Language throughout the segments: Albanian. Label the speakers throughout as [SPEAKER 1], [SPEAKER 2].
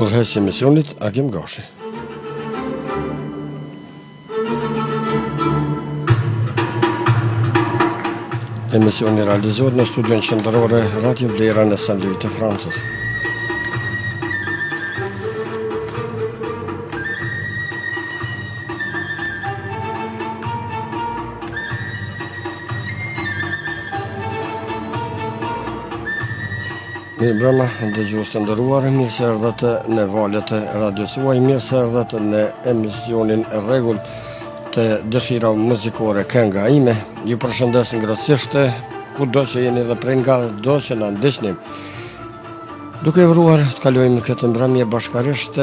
[SPEAKER 1] Udhëheqësi i emisionit Agim Gashi. Emisioni realizohet në studion qendrore Radio Vlera në Saint-Louis të Francës. Mirë brëma, dëgjues të nderuar, mirë se erdhët në valët e radios suaj, mirë se erdhët në emisionin e rregullt të dëshira muzikore Kënga ime. Ju përshëndes ngrohtësisht kudo që jeni dhe prej nga do që na ndiqni. Duke vruar të kalojmë këtë mbrëmje bashkërisht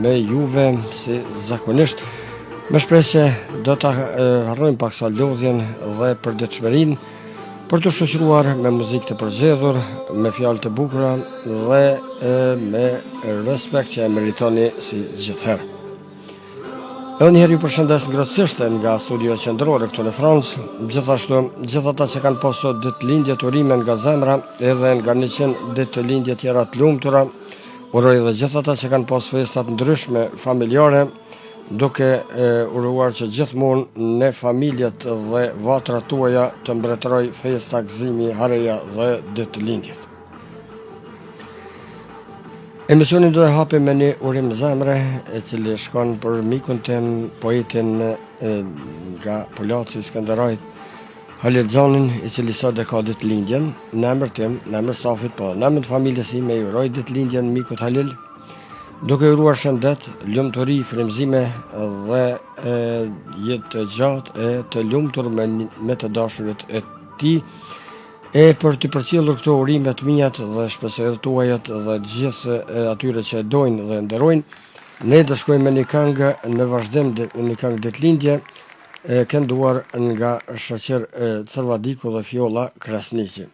[SPEAKER 1] me juve si zakonisht, me shpresë që do ta harrojmë paksa lodhjen dhe përditshmërinë, për të shoqëruar me muzikë të përzgjedhur, me fjalë të bukura dhe me respekt që e meritoni si gjithherë. Edhe njëherë ju përshëndes ngrohtësisht nga studio qendrore këtu në Francë, gjithashtu gjithë ata që kanë pasur ditëlindje të urime nga zemra, edhe nga 100 ditëlindje tjera të lumtura, uroj edhe gjithë ata që kanë pasur festa të ndryshme familjare, duke uruar që gjithmonë në familjet dhe vatrat tuaja të mbretëroj festa, gëzimi, hareja dhe ditëlindjet. Emisionin do e hapim me një urim zemre, e cili shkon për mikun tim, poetin nga Polaci Skënderajt, Halil Xhanin, i cili sot e ka ditëlindjen, në emër tim, në emër stafit, po në emër të familjes ime, ju uroj ditëlindjen mikut Halil, duke uruar shëndet, lumturi, frymëzime dhe jetë të gjatë e të lumtur me të dashurit e tij, e për të përcjellur këto urime të mijat dhe shpresoj të tuajat dhe gjithë atyre që e dojnë dhe nderojnë, ne do shkojmë me një këngë në vazhdim, një këngë ditëlindje, kënduar nga Shoqer Cervadiku dhe Fjolla Krasniqi.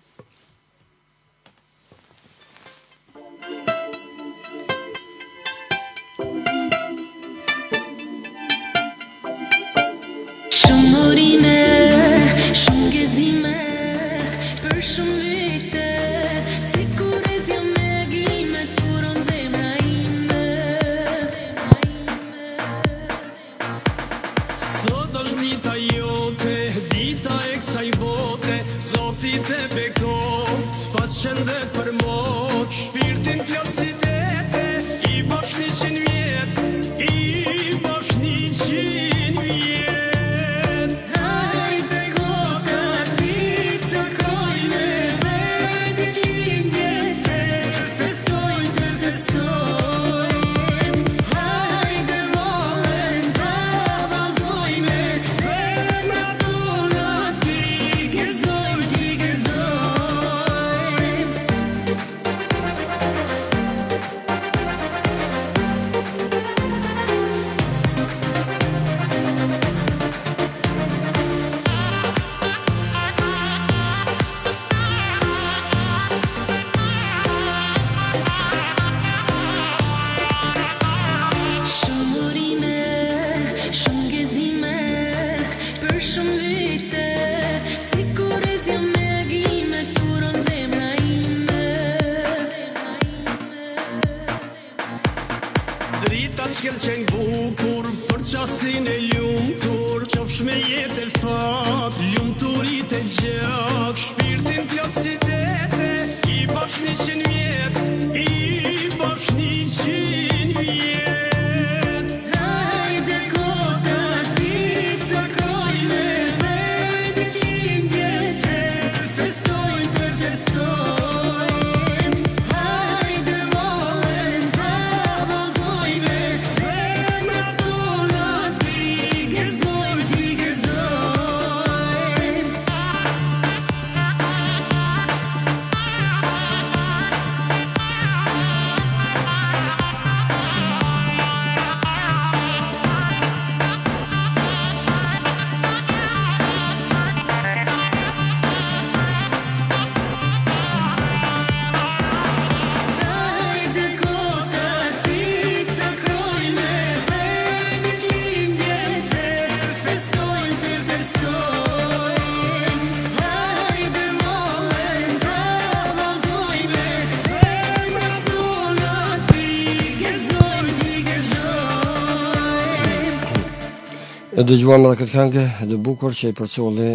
[SPEAKER 1] E dëgjuam edhe këtë këngë të bukur që i përcolli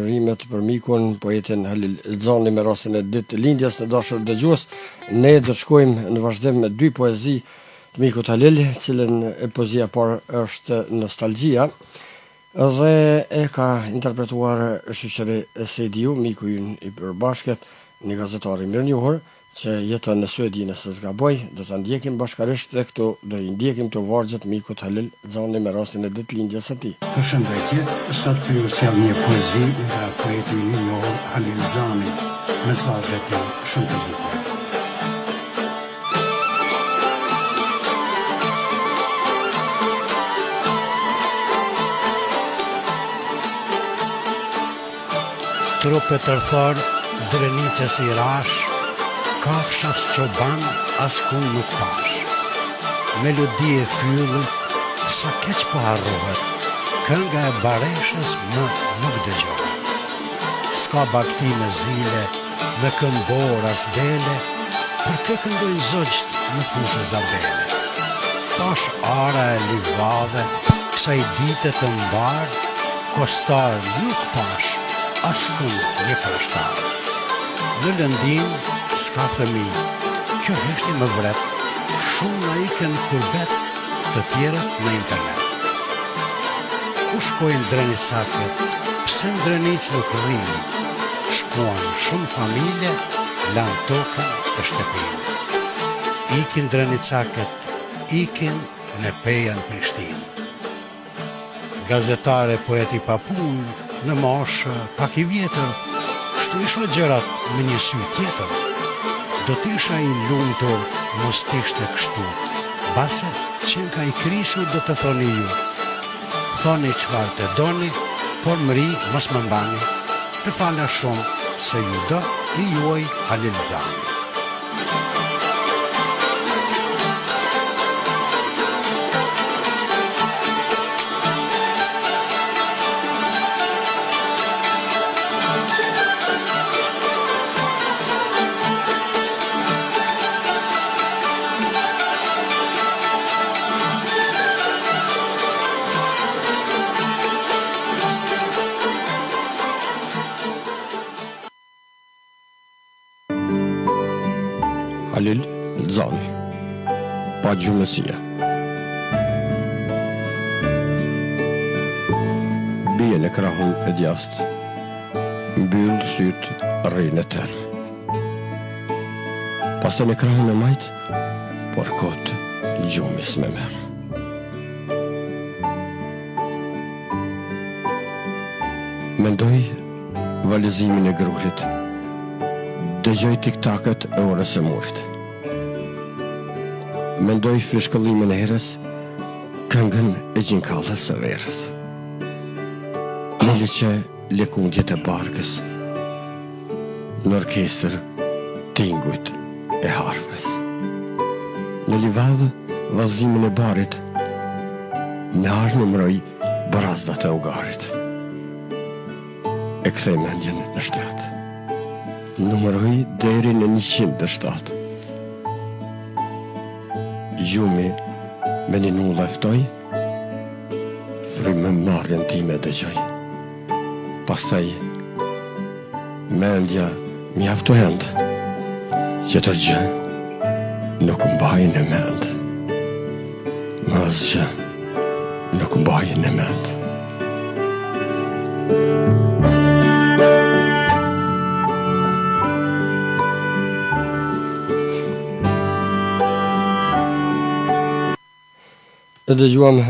[SPEAKER 1] rimet për mikun poetin Halil Lexani me rastin e ditëlindjes të dashur dëgjues. Ne do të shkojmë në vazhdim me dy poezi të mikut Halil, cilën poezia parë është Nostalgjia dhe e ka interpretuar shoqëri Sediu, miku ynë i përbashkët, një gazetar i mirënjohur që jeton në Suedi nëse zgaboj. Do ta ndjekim bashkërisht dhe këtu do i ndjekim të vargjet mikut Halil Lexani me rastin e ditëlindjes së tij.
[SPEAKER 2] Përshëndetje, sot ju sjell një poezi nga poeti i njohur Halil Lexani. Mesazhet janë shumë të bukura. Trupe tërthor, drenicës i rash, kafshas çoban askun nuk pash. Melodi e fyllit, sa keq po harrohet, kënga e bareshës më nuk dëgjohet. S'ka bakti me zile, me këmbor as dele, për kë këndojnë zogjt në fushë zabele. Pash ara e livade, kësaj dite të mbar, kostar nuk pash, askun një përshtar. Në lëndin, s'ka fëmi, kjo heshti më vret, shumë na iken kurbet, të tjerët në internet. Ku shkojnë drenicaket, pse në drenic nuk rrinë, shkuan shumë familje, lanë tokën të shtëpinë. Ikin drenicaket, ikin në pejën Prishtinë. Gazetare poeti pa punë, në moshë pak i vjetër, shtu isha gjërat me një sy tjetër. Do t'isha i lumtur, mos t'ishte kështu. Base, qenë ka i krisur do të thoni ju. Thoni çfarë të doni, por mëri mos më mbani. Të fala shumë, se ju do i juaj Halil Lexani.
[SPEAKER 1] Halil Lexani, pa gjumësia. Bie në krahun e djast, mbyll syt rrinë e tërë. Pastaj në krahun e majt, por kot gjumis me merë. Mendoj valizimin e grurit, dëgjoj tiktakët e orës së murit. Mendoj fishkëllimin e herës, këngën e gjinkallës së verës. Liqe lëkundjet e barkës, në orkestër tingujt e harfës. Në livadë vallëzimin e barit, në arë numëroj barazdat e ugarit. E kthej mendjen në shtetë. Numëroj deri në 107. Gjumi me një nulla eftoj, frymë marrjen time dëgjoj. Pastaj mendja mjafto hend, që tërgjë nuk mbaj në mend. Më asgjë nuk mbaj në mend. E dëgjuam